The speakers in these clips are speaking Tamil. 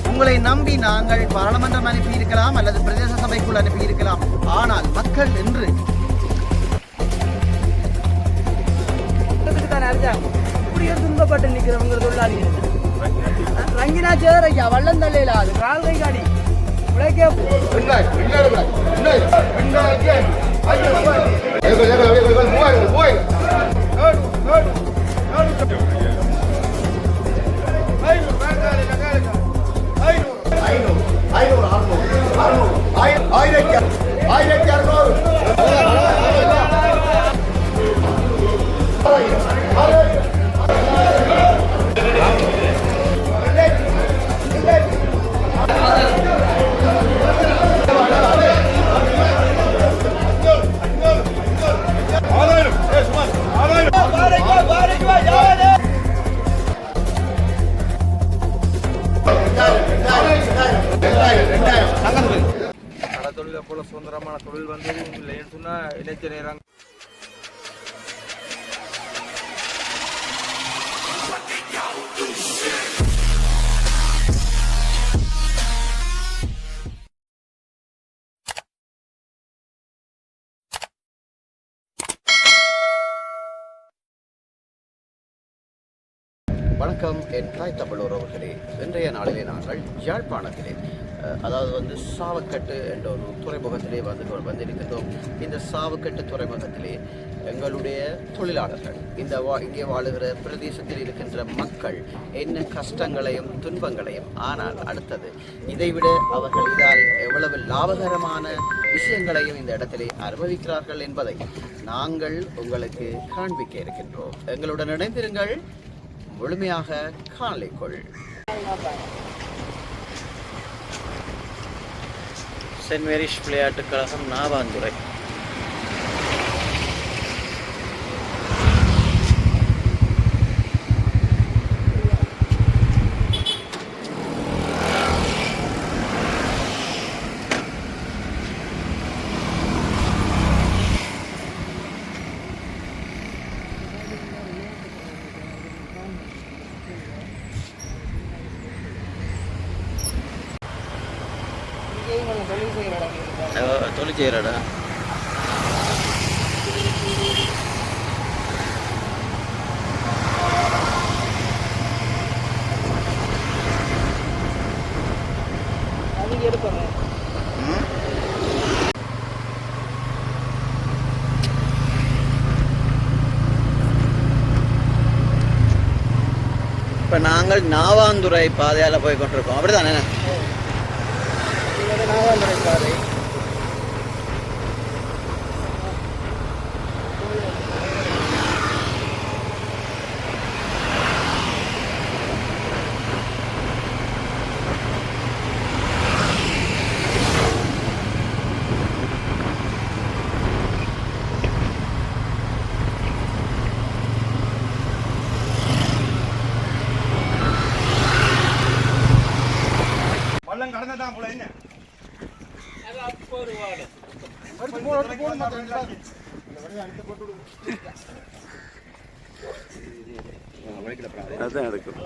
உங்களை நம்பி நாங்கள் பாராளுமன்றம் அனுப்பி இருக்கலாம் அல்லது பிரதேச சபைக்குள் அனுப்பி இருக்கலாம். ஆனால் மக்கள் என்று துன்பப்பட்டு நிற்கிறவங்க தொழிலாளிகள் ரங்கினா சேரையா வள்ளந்தள்ளையில அது கால் கை காடி உழைக்க தொழிலை போல சுதந்திரமான தொழில் வந்தது இல்லைன்னு சொன்னா இணைச்ச நேரம் வணக்கம் என் தாய் தமிழ் உறவுகளே. இன்றைய நாளிலே நாங்கள் யாழ்ப்பாணத்திலே அதாவது சாவக்கட்டு என்ற ஒரு துறைமுகத்திலே வந்திருக்கின்றோம். இந்த சாவக்கட்டு துறைமுகத்திலே எங்களுடைய தொழிலாளர்கள் இங்கே வாழுகிற பிரதேசத்தில் இருக்கின்ற மக்கள் என்ன கஷ்டங்களையும் துன்பங்களையும், ஆனால் அடுத்தது இதைவிட அவர்கள் இதால் எவ்வளவு லாபகரமான விஷயங்களையும் இந்த இடத்திலே அனுபவிக்கிறார்கள் என்பதை நாங்கள் உங்களுக்கு காண்பிக்க இருக்கின்றோம். எங்களுடன் இணைந்திருங்கள், முழுமையாக காணலைக்குள். சென்ட் மேரிஸ் விளையாட்டுக் கழகம் நாவாந்துறை. தொழில் செய்யறடா இப்போ நாங்கள் நாவாந்துறை பாதையால் போய் கொண்டிருக்கோம். அப்படிதானே? நாவாந்துறை பாதை கடந்ததான் போல என்ன அதான் எடுக்கும்.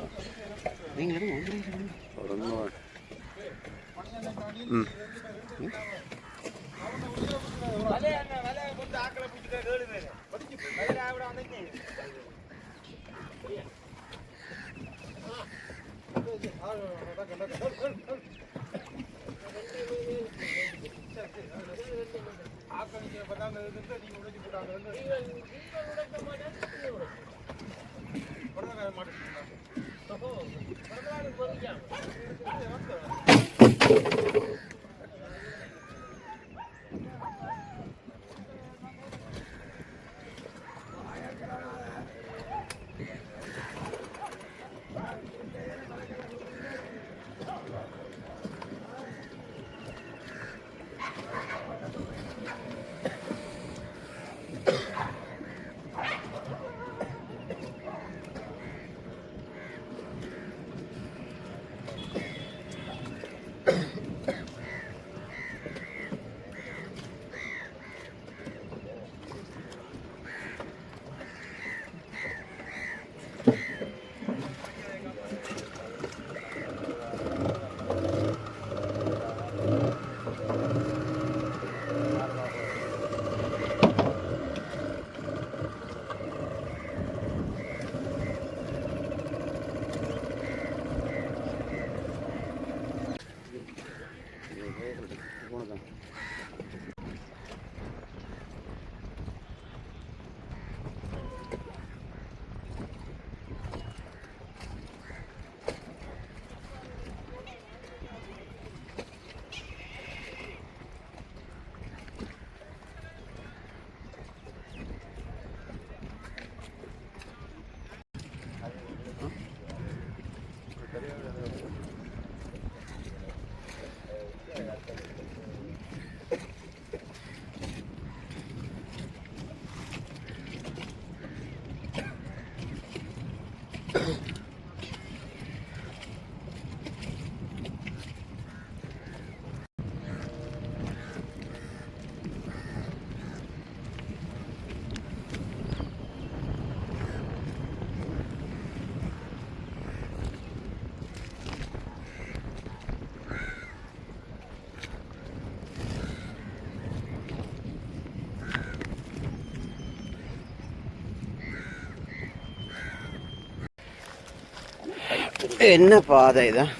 என்ன பாதை இதான்.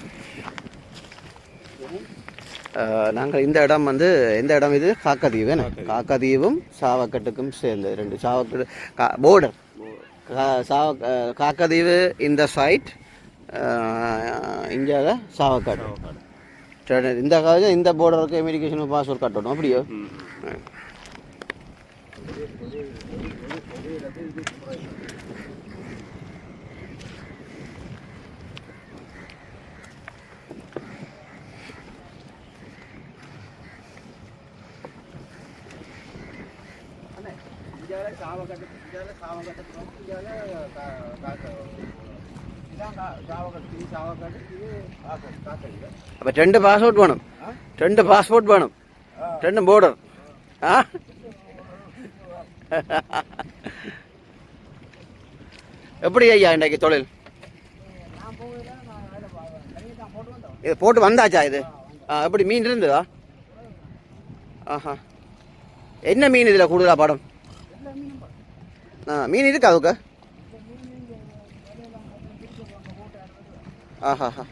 நாங்கள் இந்த இடம் வந்து எந்த இடம் இது? காக்கதீவு. காக்கதீவும் சாவக்கட்டுக்கும் சேர்ந்து 2 சாவக்கட்டு போர்டர். காக்கதீவு இந்த சைட், இந்தியாவில் சாவக்காடு. இந்த காலேஜ் இந்த போர்டருக்கு இமிகிரேஷன் பாஸ்போர்ட் கட்டணும் அப்படியோ? அப்போ 2 பாஸ்போர்ட் வேணும், 2 பாஸ்போர்ட் வேணும், 2 போர்டர். எப்படி ஐயா இன்றைக்கு தொழில்? இது போட்டு வந்தாச்சா இது? எப்படி மீன் இருந்ததா? ஆஹா, என்ன மீன் இதில் கூடுதலாக படம்? மீன் இருக்கா அதுக்கு? ஆஹாஹா.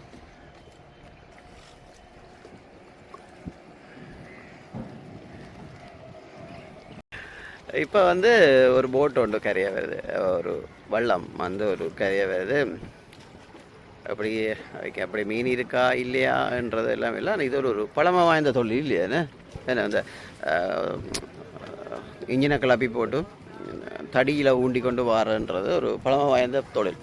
இப்போ வந்து ஒரு போட் ஒன்று கரைய வருது, ஒரு வள்ளம் வந்து ஒரு கரைய வருது. அப்படி மீன் இருக்கா இல்லையான்றது எல்லாம் இல்லை. ஆனால் இது ஒரு பழமை வாய்ந்த தொழில் இல்லையானே. ஏன்னா அந்த இன்ஜினை கிளப்பி போட்டு தடியில் ஊண்டி கொண்டு வாரன்றது ஒரு பழமை வாய்ந்த தொழில்.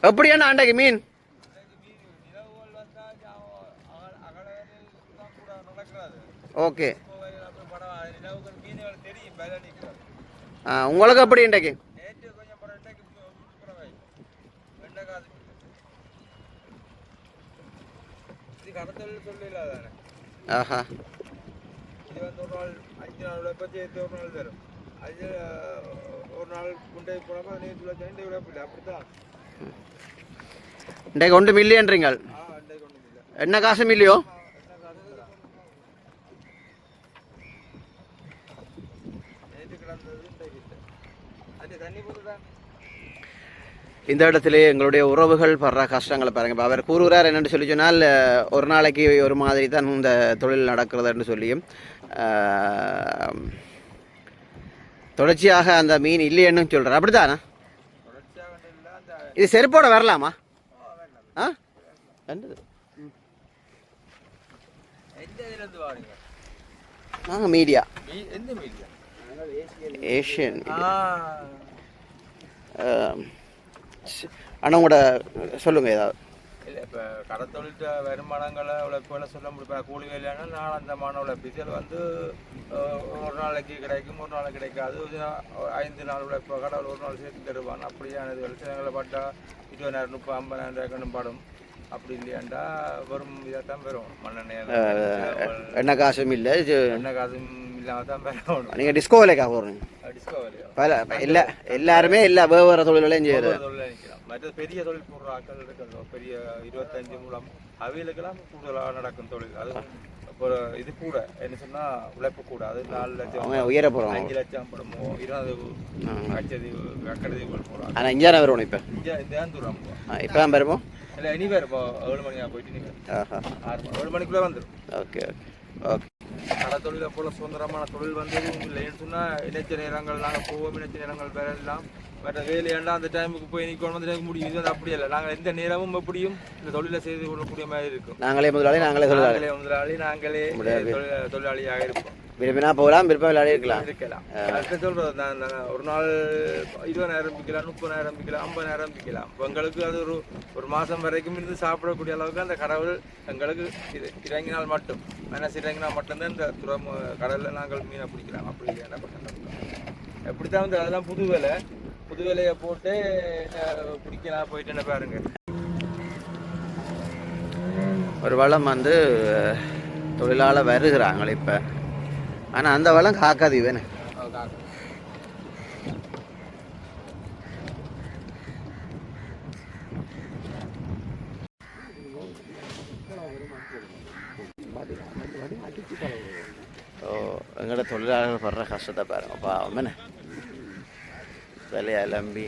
எப்படியான அண்டைக்கு மீன்? ஓகே, உங்களுக்கு எப்படி இன்றைக்கு? ஆஹா, இது வந்து ஒரு நாள் 5 நாள் உழைப்பத்தி ஒரு நாள் தரும். அது ஒரு நாள் குண்டை போடாமல் நேற்று உழைச்சா உழைப்பில்லை. அப்படித்தான் இன்றைக்கு 1 மில்லியன்றீங்கள். என்ன காசு மில்லியோ? இந்த இடத்துல எங்களுடைய உறவுகள் படுற கஷ்டங்களை பாருங்க. இப்போ அவர் கூறுகிறார் என்னென்னு சொல்லி சொன்னால், ஒரு நாளைக்கு ஒரு மாதிரி தான் இந்த தொழில் நடக்கிறதுன்னு சொல்லியும் தொடர்ச்சியாக அந்த மீன் இல்லைன்னு சொல்கிறார். அப்படித்தானா? இது செருப்போட வரலாமா? மீடியா ஏஷியன் ஆனால் உங்களோட சொல்லுங்க ஏதாவது. இல்லை, இப்போ கடத்தொழில்கிட்ட வருமானங்களை உழைப்புகளை சொல்ல முடியும். கூலி வேலையான நாளாந்தமான உழைப்பு. இதில் வந்து ஒரு நாளைக்கு கிடைக்கும், ஒரு நாளைக்கு கிடைக்காது. 5 நாள் உழைப்பு கடவுள் ஒரு நாள் சேர்த்து தருவான். அப்படியானது சிலங்களை பார்த்தா 20,000 30,000 50,000 கண்ணும் படும். அப்படி இல்லையாண்டா வரும் இதாக தான் வரும். எண்ணெய் காசும் இல்லை, எண்ணெய் காசும் இல்லாமல் தான் வரும். நீங்கள் டிஸ்கோ வேலைக்காக போகிறீங்க? டிஸ்கோ வேலையா? இல்லை, எல்லாருமே இல்லை, வேறு தொழிலையும் செய்யுது. மற்ற பெரிய தொழில் போடுற ஆட்கள் இருக்கிறதோ பெரிய 25 மூலம் அவைகளுக்கெல்லாம் கூடுதலாக நடக்கும் தொழில். அது ஒரு இது கூட என்ன சொன்னால் உழைப்பு கூட. அது 4 லட்சம் உயர போகிறோம், 5 லட்சம் படமோ 20 லட்சத்தீவு அக்கடதீவுகள் போகிறோம். ஆனால் இங்கே தான் வருவோம். இப்போ இந்த தூரம் இப்போ தான் வருவோம். இல்லை, இனி வேறு இப்போ 7 மணியாக போயிட்டு நீங்கள் 7 மணிக்குள்ளே வந்துடும். Okay okay. கடத்தொழிலை போல சுதந்திரமான தொழில் வந்து இல்லைன்னு சொன்னால் இணைச்ச நேரங்கள் நாங்கள் போவோம். இணைச்ச நேரங்கள் வேற எல்லாம் வேற வேலையாண்டா அந்த டைமுக்கு போய் நிற்கணும், வந்து எனக்கு முடியும். இது வந்து அப்படி இல்லை. நாங்கள் எந்த நேரமும் எப்படியும் இந்த தொழிலை செய்து கொள்ளக்கூடிய மாதிரி இருக்கும். நாங்களே முதலாளி, நாங்களே நாங்களே தொழிலாளியாக இருப்போம். விரும்பினா போகலாம், விருப்பம் விளையாடி இருக்கலாம். அதுக்கு சொல்றது நான் ஒரு நாள் 20,000 விற்கலாம், 30,000 விற்கலாம், 50,000 விற்கலாம். எங்களுக்கு அது ஒரு மாதம் வரைக்கும் இருந்து சாப்பிடக்கூடிய அளவுக்கு அந்த கடவுள் எங்களுக்கு இது இறங்கினால் மட்டும் மனசு இறங்கினால் மட்டும்தான் இந்த கடலில் நாங்கள் மீனை பிடிக்கலாம். அப்படி என்ன பண்ணலாம்? எப்படித்தான் வந்து அதெல்லாம் புது வேலையை போட்டு பிடிக்கலாம் போயிட்டு என்ன பாருங்க. ஒரு வளம் வந்து தொழிலாளர் வருகிறாங்க இப்போ. ஆனால் அந்த வளம் காக்காதீவு வேணும். எங்களோட தொழிலாளர்கள் படுற கஷ்டத்தை பாருங்க பாவம் என்ன விலையை நம்பி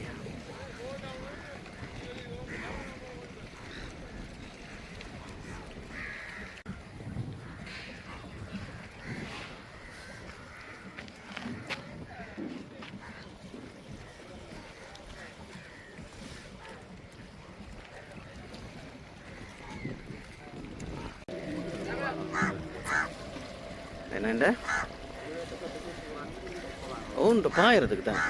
என்னண்ட உண்டு பாயறதுக்கு தான்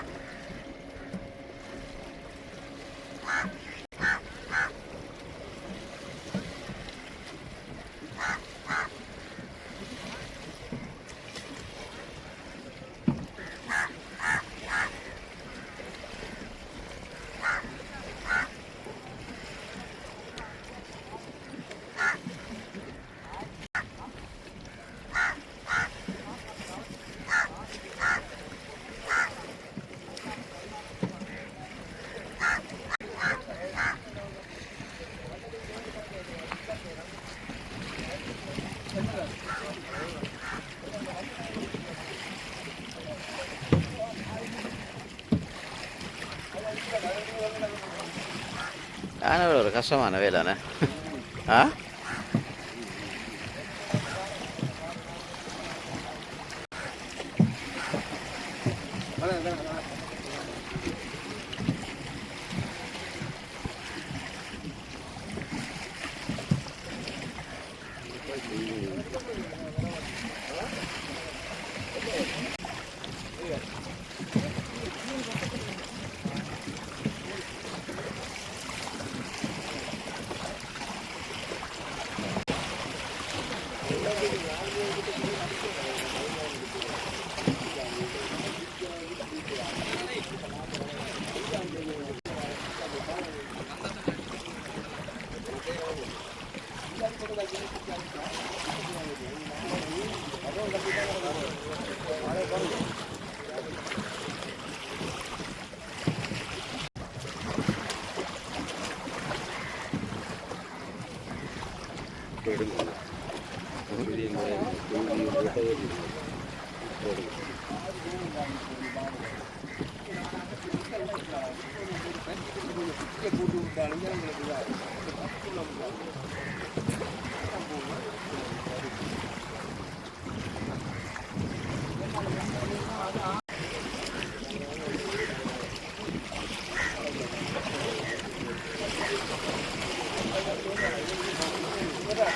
ஆனால் ஒரு கஷ்டமான வேலைண்ணே ஆ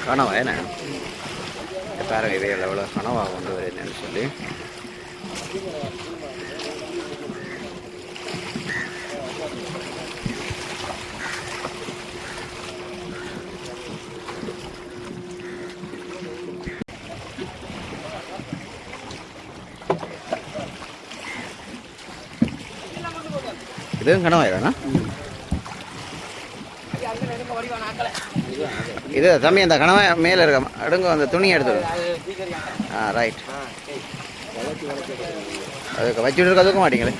கனவா என்ன பாருங்க இதே எவ்வளோ கனவா கொண்டு வரேன்னு சொல்லி இதுவும் கனவா தானா இது தம்பி அந்த கனவா மேலே இருக்க அடுங்க அந்த துணி எடுத்துடும் ரைட் அதுக்கு வச்சுட்டு இருக்க தூக்க மாட்டீங்களே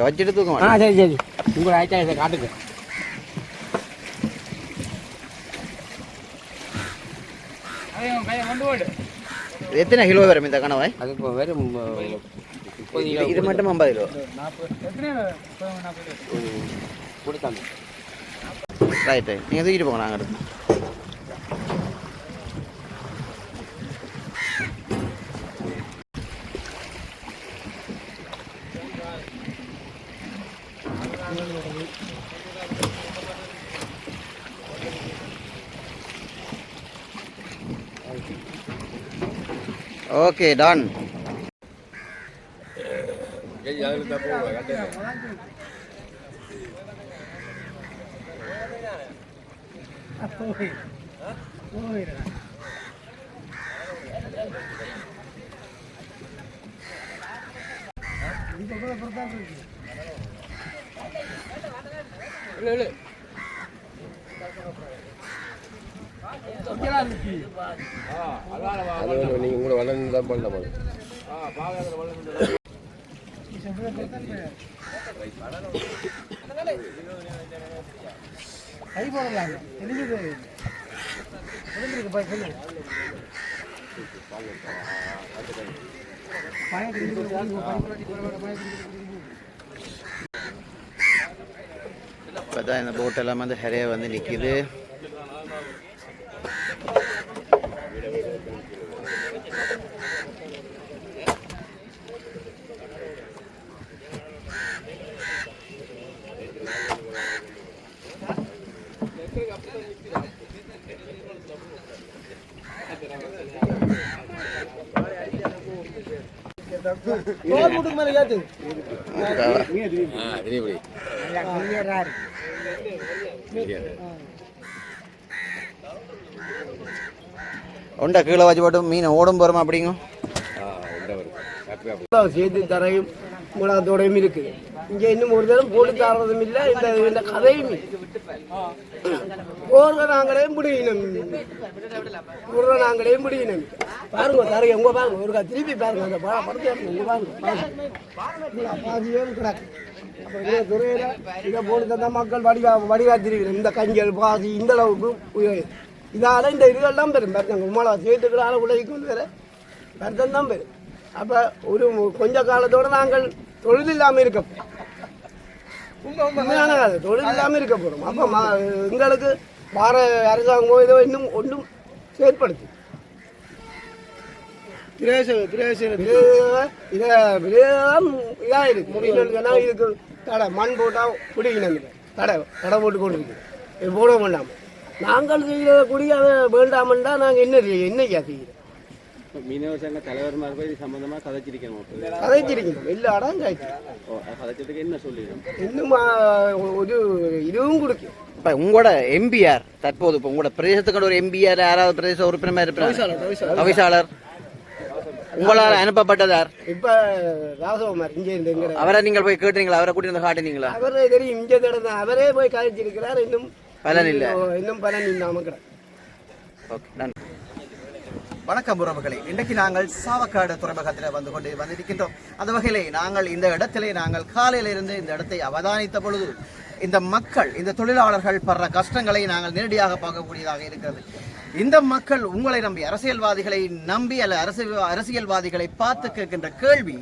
வச்சுட்டு தூக்க மாட்டேன் சரி சரி உங்களை ஆயிட்டா காட்டுங்க எத்தனை கிலோ வரும் இந்த கனவாய் அது இப்போ வெறும் இது மட்டும் 50 கிலோ கொடுத்தாங்க ரைட்டு நீங்கள் தூக்கிட்டு போங்க நாங்கள் எடுத்து ஓகே டன் நீங்கள் கூட வளர்ந்து தான் பண்ணலாம் கை போடலாம் தெரிஞ்சது இப்போ தான் இந்த போட் எல்லாம் வந்து நிறைய வந்து நிற்கிது. உண்டா கீழே வச்சு போட்டு மீன் ஓடும் போகிறோமா அப்படிங்க சேர்த்து தரையும் மூலத்தோடையும் இருக்குது. இங்கே இன்னும் ஒரு தரம் போட்டு தரதும் இல்லை. இந்த கதையும் போடுற நாங்களே முடியணும், போடுற நாங்களே முடியணும். பாருங்க தரையை உங்க பாருங்க, ஒரு திருப்பி பாருங்க, அந்த படத்தை உங்க பாருங்க பாதியே கிடக்கு. அப்போ இந்த துறையில இதை போட்டு தந்தா மக்கள் வடிகாத்திருக்கிறோம். இந்த கஞ்சல் பாசி இந்த அளவுக்கு உயரும். இதால இந்த இதுகள்லாம் பெரும் பெருத்தாங்க உமாளா சேர்த்துக்கிற ஆளை உலகி கொண்டு வர பெருத்தம் தான் பெரும். அப்போ ஒரு கொஞ்ச காலத்தோடு நாங்கள் தொழில் இல்லாமல் இருக்க உண்மையான காது தொழில் இல்லாமல் இருக்க போகிறோம். அப்போ எங்களுக்கு வார அரசாங்கமோ இதோ இன்னும் ஒன்றும் செயற்படுத்து இதாக இருக்கு. இதுக்கு தடை மண் போட்டால் குடிக்கணும், தடை போட்டு கொண்டு இருக்கு. இது போட வேண்டாம். நாங்கள் செய்கிற குடி அதை வேண்டாமண்டா நாங்கள் என்னையா செய்கிறோம். மீனவ சங்க தலைவர்மார் போய் இது சம்பந்தமா கதைச்சிருக்கணும். இல்லை அடம் காய்ச்சி கதைச்சதுக்கு என்ன சொல்லிடும். இன்னும் ஒரு இதுவும் கொடுக்கும். இப்போ உங்களோட எம்பிஆர் தற்போது இப்போ உங்களோட பிரதேசத்துக்கு ஒரு எம்பிஆர் யாராவது பிரதேச உறுப்பினர் இருப்பார் தவிசாளர் உங்களால் அனுப்பப்பட்டதார்? இப்போ ராசகுமார் இங்கே இருந்து அவரை நீங்கள் போய் கேட்டீங்களா? அவரை கூட்டி வந்து காட்டுனீங்களா? அவரே தெரியும் இங்கே நடந்த அவரே போய் கதைச்சிருக்கிறார். இன்னும் பலன் இல்லை, இன்னும் பலன் இல்லாமல் கிடக்கு. ஓகே நன்றி. வணக்கம் உறவுகளே, இன்றைக்கு நாங்கள் சாவக்காடு துறைமுகத்தில் வந்திருக்கின்றோம். அந்த வகையிலே நாங்கள் இந்த இடத்திலே நாங்கள் காலையிலிருந்து இந்த இடத்தை அவதானித்த பொழுது இந்த மக்கள், இந்த தொழிலாளர்கள் படுற கஷ்டங்களை நாங்கள் நேரடியாக பார்க்கக்கூடியதாக இருக்கிறது. இந்த மக்கள் உங்களை நம்பி, அரசியல்வாதிகளை நம்பி அல்ல அரசியல்வாதிகளை பார்த்து கேட்கின்ற கேள்வி,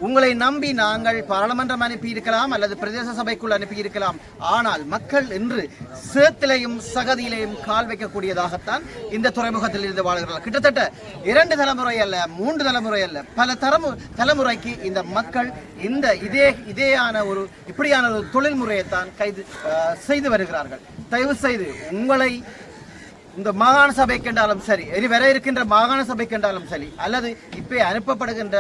உங்களை நம்பி நாங்கள் பாராளுமன்றம் அனுப்பி இருக்கலாம் அல்லது பிரதேச சபைக்குள் அனுப்பி இருக்கலாம், ஆனால் மக்கள் இன்று சேத்திலையும் சகதியிலையும் கால் வைக்கக்கூடியதாகத்தான் இந்த துறைமுகத்தில் இருந்து வாழ்கிறார்கள். கிட்டத்தட்ட 2 தலைமுறை அல்ல, 3 தலைமுறை அல்ல, பல தலைமுறைக்கு இந்த மக்கள் இந்த இதேயான ஒரு இப்படியான ஒரு தொழில் முறையைத்தான் செய்து வருகிறார்கள். தயவு செய்து உங்களை இந்த மாகாண சபைக்கு என்றாலும் சரி, இனி வர இருக்கின்ற மாகாண சபைக்கு என்றாலும் சரி, அல்லது இப்போ அனுப்பப்படுகின்ற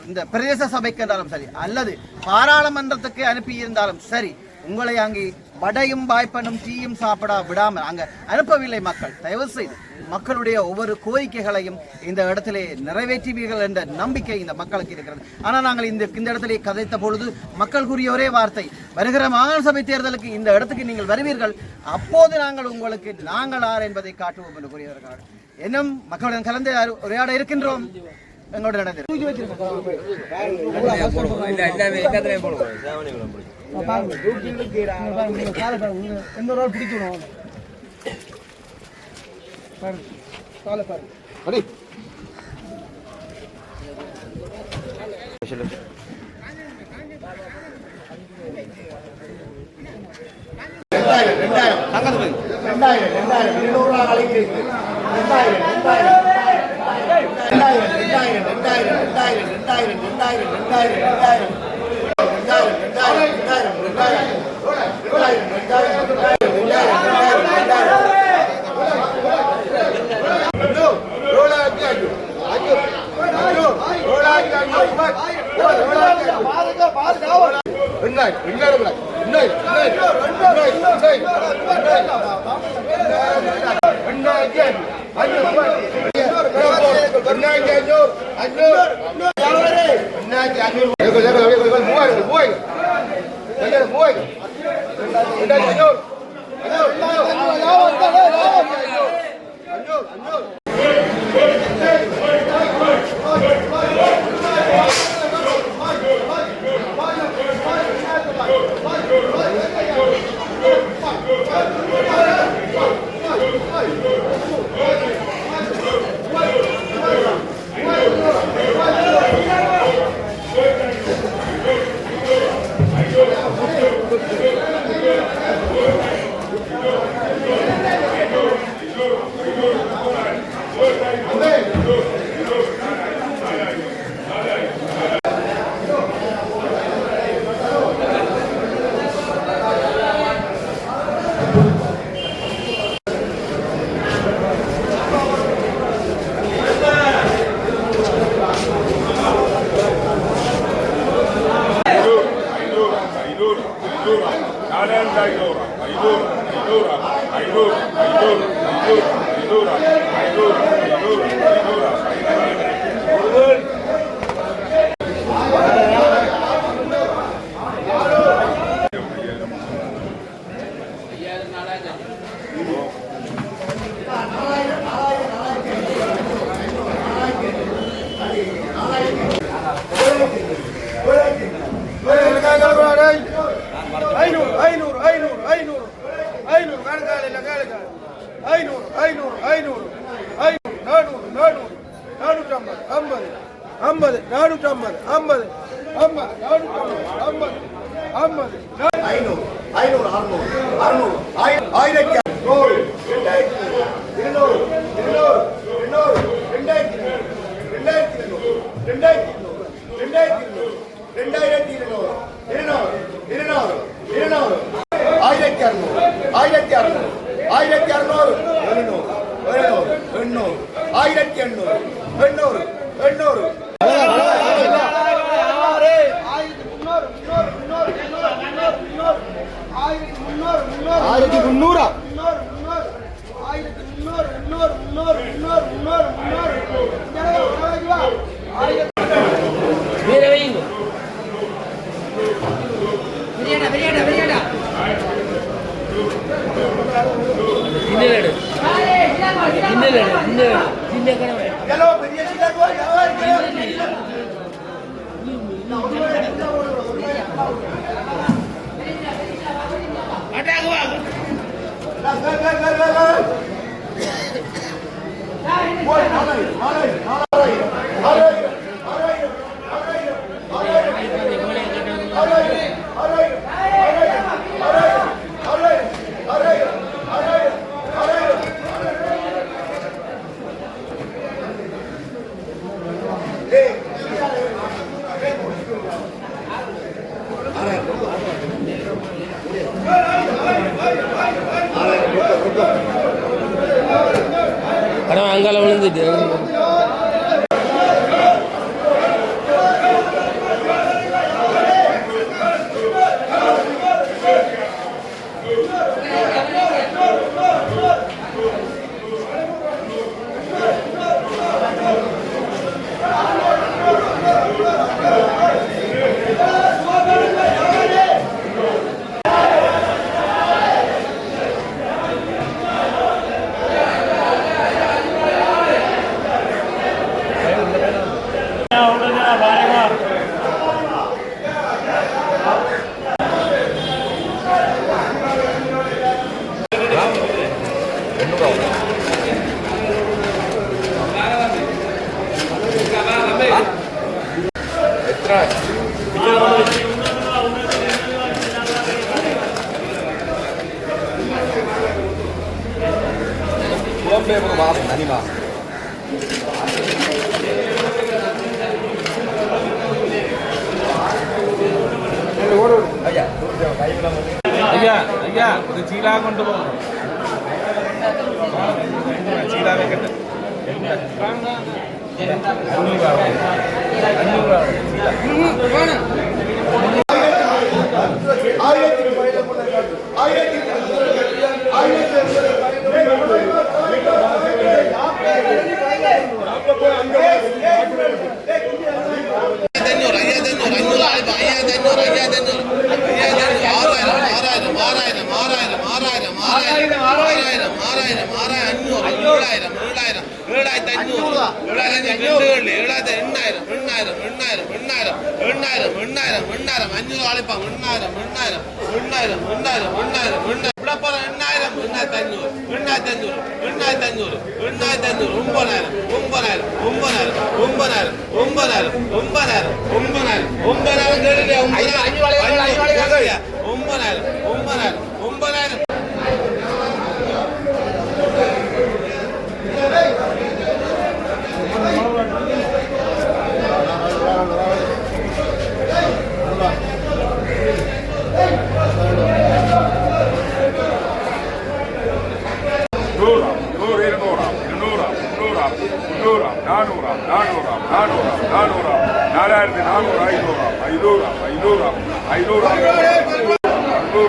இந்த பிரதேச சபைக்கு என்றாலும் சரி, அல்லது பாராளுமன்றத்துக்கு அனுப்பி இருந்தாலும் சரி, உங்களை அங்கே வடையும் வாய்ப்பனும் டீயும் சாப்பிட விடாமல் அங்கே அனுப்பவில்லை மக்கள். தயவு செய்து மக்களுடைய ஒவ்வொரு கோரிக்கைகளையும் இந்த இடத்திலே நிறைவேற்றுவீர்கள் என்ற நம்பிக்கை இந்த மக்களுக்கு இருக்கிறது. ஆனால் நாங்கள் இந்த இடத்திலே கதைத்த பொழுது மக்கள் கூறிய ஒரே வார்த்தை, வருகிற மாகாண சபை தேர்தலுக்கு இந்த இடத்துக்கு நீங்கள் வருவீர்கள், அப்போது நாங்கள் உங்களுக்கு நாங்கள் யார் என்பதை காட்டுவோம் என்று கூறியவர்கள். இன்னும் மக்களுடன் கலந்து உரையாட இருக்கின்றோம். எங்களோட நடந்து படம் அங்கால விழுந்துட்டு ஐயா ஐயா ஒரு சீலா கொண்டு போகணும் சீலாவே கட்டு 500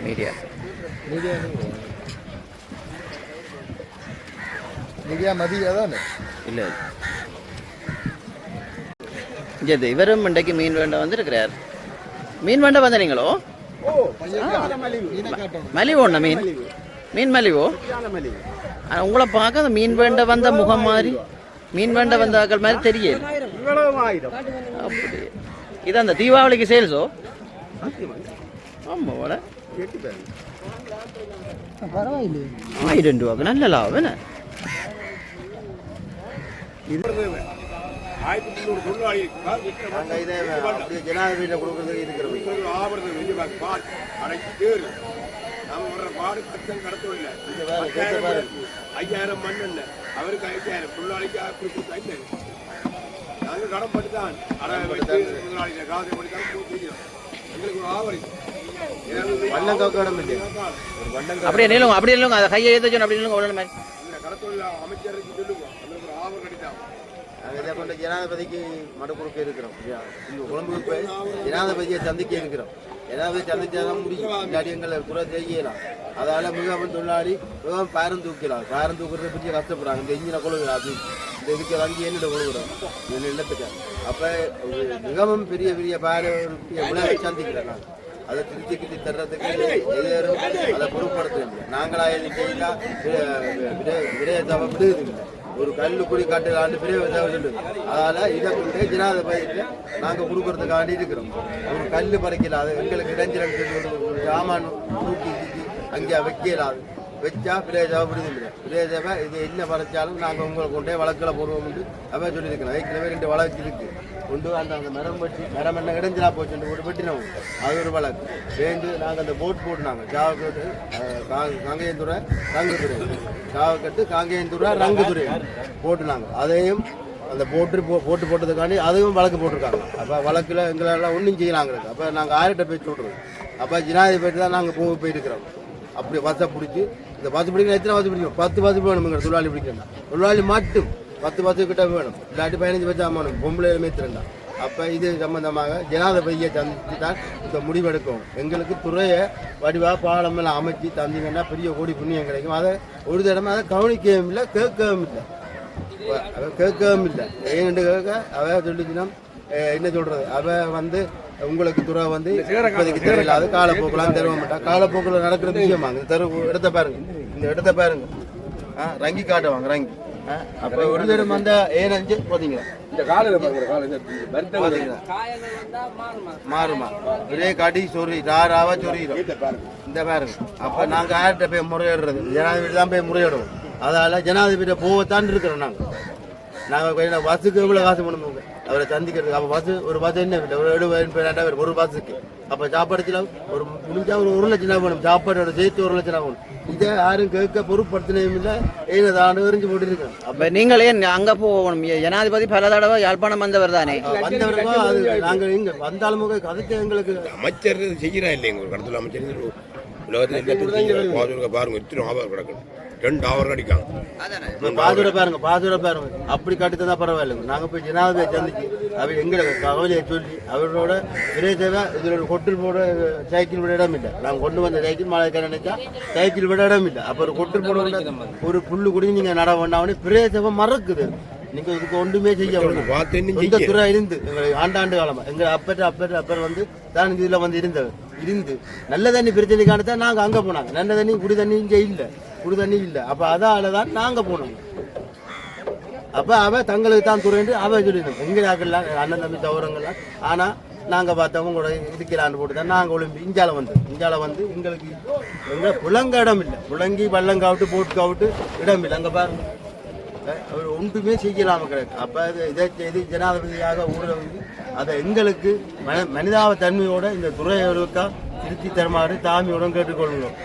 மீடியா மீடியா மதியா தானே இல்லை இது இவரும் இன்றைக்கு மீன் வேண்ட வந்திருக்கிறார். மீன் வேண்ட வந்தீங்களோ? மலிவோ மீன் மீன் மலிவோ? உங்களை பார்க்க அந்த மீன் வேண்ட வந்த முகம் மாதிரி மீன் வேண்ட வந்த ஆக்கள் மாதிரி தெரியல. அப்படி இது அந்த தீபாவளிக்கு சேல்ஸோ? ஆமாம் வர பரவாயில்லை. 1000 ரூபாய்க்கு நல்ல லாபம் என்ன? ஜனாதிபதியில் கொடுக்கறதுக்கு இருக்கிறது அப்படியே நில்லுங்க, அப்படியே நில்லுங்க, அதை கையை ஏற்ற அப்படி நில்லுங்க. அவ்வளோ மாதிரி இதை கொண்டு ஜனாதிபதிக்கு மனு கொடுக்க இருக்கிறோம். கொழும்புக்கு போய் ஜனாதிபதியை சந்திக்க இருக்கிறோம். ஜனாதிபதி சந்திச்சாதான் முடியும். இல்லாட்டி எங்களை குறை செய்யலாம். அதால மிகவும் தொழிலாளி மிகவும் பேரம் தூக்கலாம். பேரம் தூக்குறதை பற்றி கஷ்டப்படுறாங்க. இந்த இன்ஜினை கொழுகுறாது, இந்த இதுக்கு வங்கி என்னிட கொழுகுறோம் இல்லத்துக்கு. அப்போ மிகவும் பெரிய பெரிய விளைவை சந்திக்கிறேன். நான் அதை திருச்சி தர்றதுக்கு எதிரும் அதை பொருட்படுத்த நாங்களாக எதுவும் செய்யலாம். விடைய தவ விடுது ஒரு கல்லு குடி காட்டுலான்னு பெரிய சொல்லுது. அதனால் இதை கொண்டு ஜனாதிபதிக்கு நாங்கள் கொடுக்கறதுக்காண்டி இருக்கிறோம். ஒரு கல் பறிக்கல, அது எங்களுக்கு இடைஞ்சல் ஒரு சாமான் தூக்கி அங்கே வைக்கலாது. வச்சா பிரேஜாவை விடுதில்லை. பிரேஜாவை இது என்ன பறிச்சாலும் நாங்கள் உங்களை கொண்டே வழக்கில் போடுவோம் அவன் சொல்லியிருக்கிறோம். ஏற்கனவே 2 வழக்கு இருக்குது. கொண்டு அந்த மரம் வெட்டி மரம் என்ன இடைஞ்சலா போச்சு ஒரு வெட்டினோம். அது ஒரு வழக்கு சேர்ந்து நாங்கள் அந்த போட் போட்டுனாங்க. சாவக்கட்டு காங்கேயந்துறை ரங்குதுறை, சாவக்கட்டு காங்கேயந்துறை ரங்குதுறை போட்டுனாங்க. அதையும் அந்த போட்டு போட்டதுக்காண்டி அதுவும் வழக்கு போட்டிருக்காங்க. அப்போ வழக்கில் எங்களெல்லாம் ஒன்றும் செய்யலாங்க. அப்போ நாங்கள் 1000 பேர் சொல்கிறோம். அப்போ ஜனாதிபதி தான் நாங்கள் போயிருக்கிறோம். அப்படி பஸ்ஸை பிடிச்சி இந்த பஸ் பிடிக்கணும். எத்தனை பஸ் பிடிக்கும்? 10 பஸ் வேணுங்க. தொழிலாளி பிடிக்கணும். தொழிலாளி மட்டும் 10 பஸ் கிட்ட வேணும். இல்லாட்டி 15 பஸ் வேணும். பொம்பளை மேத்திரண்டா. அப்போ இது சம்பந்தமாக ஜனாதிபதியை சந்தித்து தான் இந்த முடிவெடுக்கும். எங்களுக்கு துறையை வடிவாக பாலமெல்லாம் அமைச்சு தந்தீங்கன்னா பெரிய கோடி புண்ணியம் கிடைக்கும். அதை ஒரு தடவை அதை கவனிக்கவும் இல்லை, கேட்கவும் இல்லை. கேட்கவும் இல்லை. ஏன்னு கேட்க அவ சொல்லிச்சுன்னா என்ன சொல்கிறது, அவள் வந்து உங்களுக்கு துறை வந்து இப்போதைக்கு தெரியல. அது காலப்போக்கெல்லாம் தெருவ மாட்டா. காலப்போக்கில் நடக்கிற விஷயமாங்க. தெரு இடத்த பாருங்க, இந்த இடத்த பாருங்க. ரங்கி காட்டுவாங்க ரங்கி. அப்போ ஒரு தரம் வந்த ஏனஞ்சு பார்த்தீங்களா இந்த காலையில் மாறுமா ஒரே காட்டி சொறி ராவா சொறிடும். இந்த பாருங்க. அப்போ நாங்கள் யார்கிட்ட போய் முறையிடுறது? ஜனாதிபதி தான் போய் முறையிடுவோம். அதால் ஜனாதிபதி போகத்தான் இருக்கிறோம். நாங்கள் பஸ்ஸுக்கு எவ்வளோ காசு பண்ணுவோங்க அவரை சந்திக்கிறது. அப்போ ஒரு பஸ் என்ன இல்லை, ஒரு 70,000 ஒரு பஸ்ஸுக்கு. அப்போ சாப்பாடு செலவு ஒரு முடிஞ்சா ஒரு 1 லட்சம் ரூபா வேணும். சாப்பாடோட சேர்த்து 1 லட்சம் ரூபா வேணும். இதை யாரும் கேட்க பொருட்படுத்தினையும் இல்லை. ஏனதாண்டு எரிஞ்சு போட்டுருக்கேன். அப்போ நீங்களே அங்கே போகணும். ஜனாதிபதி பல தடவை யாழ்ப்பாணம் வந்தவர் தானே? வந்தவருக்கோ அது நாங்கள் இங்கே வந்தாலும் கதைக்க எங்களுக்கு அமைச்சர் செய்கிறா இல்லைங்க. ஒரு கடத்தில் அமைச்சர் உலகத்தில் பாருங்க இத்தனை ஆபார் கிடக்கணும். 2 ஹவர் அடிக்காங்க. பாதுரை பாருங்க. அப்படி கட்டுத்தான் பரவாயில்லைங்க. நாங்கள் போய் ஜனாதிபதியை சந்திச்சு அவர் எங்களுக்கு கவலையை சொல்லி அவரோட விரைதேவை இதில் ஒரு கொட்டில் போட சைக்கிள் விட இடம் இல்லை. நாங்கள் கொண்டு வந்த சைக்கிள் மழை நினைச்சா சைக்கிள் விட இடம் இல்லை. அப்போ ஒரு கொட்டில் போட ஒரு புல்லு கூட நீங்கள் நட வேண்டாம். பிரேசவை மறக்குது. நீங்க இதுக்கு ஒன்றுமே செய்ய இந்த துறை இருந்து எங்களுக்கு ஆண்டாண்டு காலமா எங்க அப்பர் வந்து தான் இதுல வந்து இருந்து நல்ல தண்ணி பிரச்சனைக்கான தான் நாங்க அங்க போனாங்க. நல்ல தண்ணி குடி தண்ணி இங்க இல்ல, குடி தண்ணி இல்ல. அப்ப அதாலதான் நாங்க போனோம். அப்ப அவ தங்களுக்கு தான் துறை அவ சொல்லிடணும். எங்க ஆக்கலாம் அண்ணன் தம்பி சௌரங்கள்லாம். ஆனா நாங்க பார்த்தவங்க கூட இதுக்கலாண்டு போட்டு தான் நாங்க ஒளிம்பி இஞ்சால வந்து எங்களுக்கு எங்க புலங்க இடம் இல்லை. புலங்கி வள்ளங்காவிட்டு போட்டுக்காவிட்டு இடம் இல்லை. அங்க பாருங்க ஒன்றுமே செய்யலாம கிடக்கு. அப்போ இதை செய்து ஜனாதிபதியாக ஊழல் அதை எங்களுக்கு மனிதாப தன்மையோட இந்த துறைகளுக்கா திருத்தி தருமாறு தாமியுடன் கேட்டுக்கொள்கிறோம்.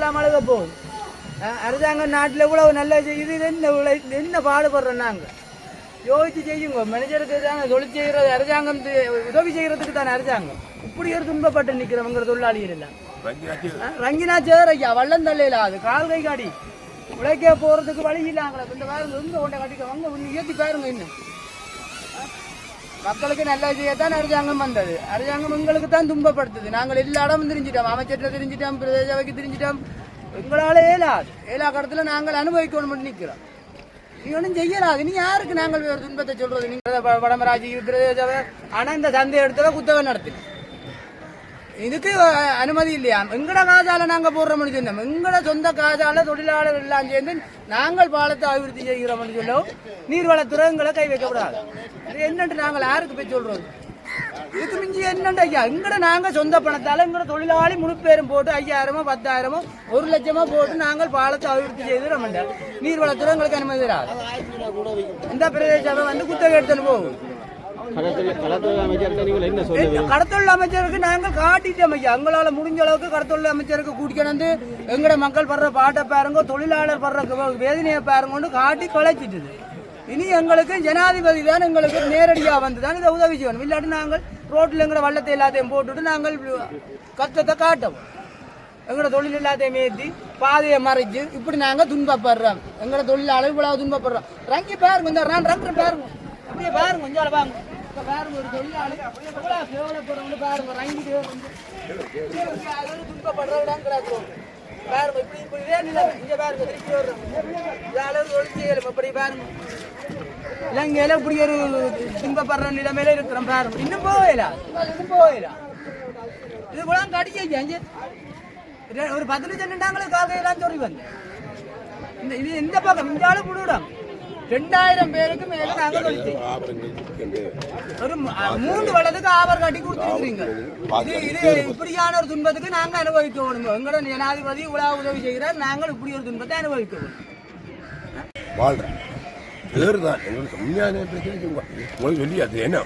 எல்லாம் அழுக போகுது. அரசாங்கம் நாட்டில் இவ்வளவு நல்லா செய்யுது, இது என்ன பாடுபடுறோம் நாங்கள்? யோசிச்சு செய்யுங்க. மேனேஜருக்கு தானே தொழில் செய்கிறது அரசாங்கம், உதவி செய்கிறதுக்கு தானே அரசாங்கம். இப்படி ஒரு துன்பப்பட்டு நிற்கிறவங்க தொழிலாளிகள் எல்லாம் ரங்கினா சேர் ஐயா வள்ளம் தள்ளையில அது கால் கை காடி உழைக்க போறதுக்கு வழி இல்லாங்களா? இந்த பாருங்க எங்க கொண்ட கட்டிக்க வாங்க ஏற்றி பாருங்க. இன்னும் மக்களுக்கு நல்லா செய்யத்தான் அரசாங்கம் வந்தது. அரசாங்கம் எங்களுக்கு தான் துன்பப்படுத்துது. நாங்கள் எல்லா இடமும் தெரிஞ்சிட்டோம், அமைச்சர்கிட்ட தெரிஞ்சிட்டோம், பிரதேச சபைக்கு தெரிஞ்சிட்டோம். எங்களால் ஏலா கடத்தில் நாங்கள் அனுபவிக்கணும் நிற்கிறோம். நீ ஒன்றும் செய்யலாது. நீ யாருக்கு நாங்கள் ஒரு துன்பத்தை சொல்றது? நீங்கள் வடமராட்சி பிரதேச சபை ஆனால் இந்த சந்தை எடுத்தவ குத்தகை நடத்து இதுக்கு அனுமதி இல்லையா? எங்கட காசால நாங்கள் போடுறோம்னு சொன்னோம். எங்கட சொந்த காசால தொழிலாளர்கள் எல்லாம் சேர்ந்து நாங்கள் பாலத்தை அபிவிருத்தி செய்கிறோம்னு சொல்லவும் நீர்வளத்துறை எங்களை கை வைக்கக்கூடாது. இது என்னன்று நாங்கள் யாருக்கு போய் சொல்றோம்? இதுக்கு மிஞ்சி என்னண்டு ஐயா? எங்கட நாங்கள் சொந்த பணத்தால் எங்கட தொழிலாளி முழு பேரும் போட்டு 5000மோ 10,000மோ 1 லட்சமோ போட்டு நாங்கள் பாலத்தை அபிவிருத்தி செய்துறோம். நீர்வளத்துறை எங்களுக்கு அனுமதி தராது. இந்த பிரதேச சபை வந்து குத்தகை எடுத்துன்னு போகும். கடத்தொழில் அமைச்சருக்கு நாங்கள் காட்டிட்டோம் ஐயா. எங்களால் முடிஞ்ச அளவுக்கு கடத்தொழில் அமைச்சருக்கு கூட்டிக்கணும். எங்கட மக்கள் படுற பாட்டை பாருங்க, தொழிலாளர் படுற வேதனையை பாருங்கன்னு காட்டி கலைச்சிட்டுது. இனி எங்களுக்கு ஜனாதிபதி தான் எங்களுக்கு நேரடியாக வந்து தான் இதை உதவி செய்யணும். இல்லாட்டி நாங்கள் ரோட்டில் எங்கட வள்ளத்தை எல்லாத்தையும் போட்டுட்டு நாங்கள் கஷ்டத்தை காட்டோம். எங்களோட தொழில் எல்லாத்தையும் ஏற்றி பாதையை மறைச்சு இப்படி நாங்கள் துன்பப்படுறோம். எங்களோட தொழிலாளர் இவ்வளவு துன்பப்படுறோம். ரங்கி பாருங்க, இந்த ரங்கு பாருங்க, அப்படியே பாருங்க, கொஞ்சம் பாருங்க. பாருங்க ஒரு தொழிலாளி கேவலப்படுறவங்க பாருங்க, ரங்கிட்டு துன்பப்படுறவங்க கிடக்கும் பாருங்க. இப்படி இப்படி இதே நிலைமை இங்கே பாருங்க, திருப்பி வர்றோம். அளவு தொழில் செய்யலும் அப்படி பாருங்க. இலங்கையில இப்படி ஒரு துன்பப்படுற நிலைமையில இருக்கிறோம் பாருங்க. இன்னும் போகலாம், இன்னும் போகலாம். இது கூட கடிக்க ஒரு 10 லட்சம் நின்றாங்களே காக்கையெல்லாம் சொல்லி வந்து இது எந்த பக்கம் இந்தியாவில் புடுவிடும். 2000 பேருக்கு மேல நாங்க ஒரு 3 வளத்துக்கு ஆவர் காட்டி கொடுத்துருக்கீங்க. இது இப்படியான ஒரு துன்பத்துக்கு நாங்க அனுபவிக்கணும். எங்களோட ஜனாதிபதி இவ்வளவு உதவி செய்கிறார், நாங்கள் இப்படி ஒரு துன்பத்தை அனுபவிக்கணும். வாழ்றேன் வேறுதான் எங்களுக்கு உண்மையான பிரச்சனை சொல்லி அது என்ன